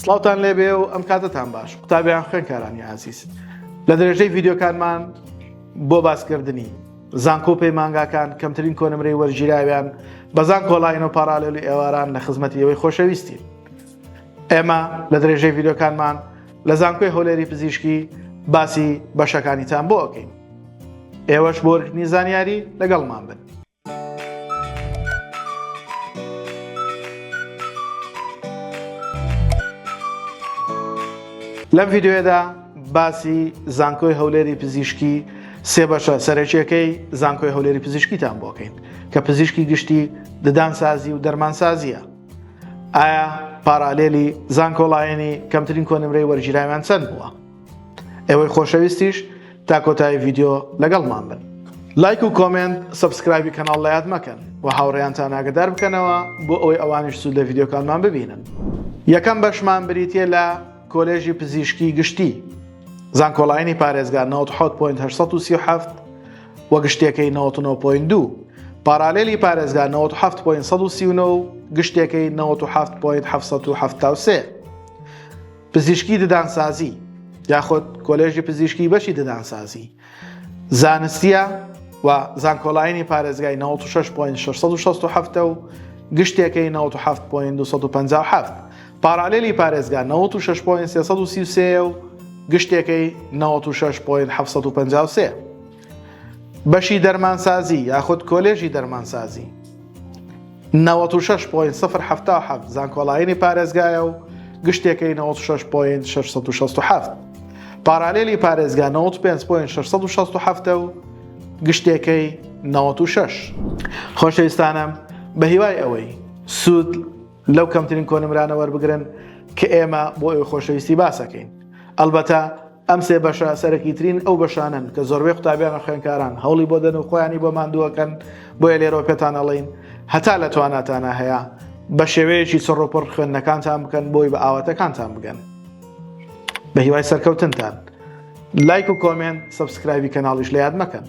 سڵاوتان لێبێ و ئەم کاتتان باش قوتابیان خوێنکارانی عزیز لە دەرەژەی ڤیدیۆکانمان بۆ باسکردنی زانکۆ پەیمانگاکان کەمترین کۆنمرەی وەرگیراویان بە زانکۆ ئۆنلاین و پارالێل و ئێواران لە خزمەتی ئەوەی خۆشەویستین. ئێمە لە دەرەژەی ڤیدیۆکانمان لە زانکۆی هەولێری پزیشکی باسی بەشەکانیتان بۆ ئەەکەین. ئێوەش بۆ وەرگرتنی زانیاری لەگەڵمان بن. لەم ڤیدیۆیەدا باسی زانکۆی هەولێری پزیشکی سێ بەشە سەرەکیەکەی زانکۆی هەولێری پزیشکیتان بۆکەین کە پزیشکی گشتی ددانسازی و دەرمانسازیە. ئایا پارالێلی زانکۆڵایەنی کەمترین کۆنمرەی وەرگیراویان چەند بووە؟ ئێوەی خۆشەویستیش تا کۆتایی ڤیدیۆ لەگەڵمان بن. لایک و کۆمنت سبسکرایبی کەناڵ لە یاد مەکەن و هاوڕێیانتان ئاگادار بکەنەوە بۆ ئەوەی ئەوانیش سوود لە ڤیدیۆکانمان ببینن. یەکەم بەشمان بریتیە لە کۆلێژی پزیشکی گشتی زانکۆڵایەنی پارێزگار 98.837 و گشتێکەی 99.2 پارالێلی پارێزگار 97.139 و گشتێکەی 97.773 پزیشکی ددانسازی یاخود کۆلێژی پزیشکی بەشی ددانسازی زانستیە و زانکۆڵایەنی پارێزگای 96.667 و گشتێکەی 97.257 پارالێلی پارێزگار 96.333 و گشتێکەی 96.753 بەشی دەرمانسازی یاخود کۆلێژی دەرمانسازی 96.077 زانکۆڵایەنی پارێزگایە و گشتێکەی 96.667 پارالێلی پارێزگا 95.667 و گشتێکەی 96. خۆشەویستانم بە هیوای ئەوەی سوود لەو کەمترین کۆنمرانە وەربگرن کە ئێمە بۆ ئێوە خۆشەویستی باسەکەین. ئەلبەتە ئەم سێ بەشە سەرەکیترین ئەو بەشانن کە زۆربەی قوتابیان و خوێندکاران هەوڵی بۆ دەن و خۆیانی بۆ ماندووەکەن بۆیە لێرەوە پێتان ئەڵێین هەتا لە تواناتانە هەیە بە شێوەیەکی چڕۆپڕ خوێندنەکانتان بکەن بۆی بە ئاواتەکانتان بگەن. بە هیوای سەرکەوتنتان لایک و کۆمنت سبسکرایبی کەناڵیش لە یاد مەکەن.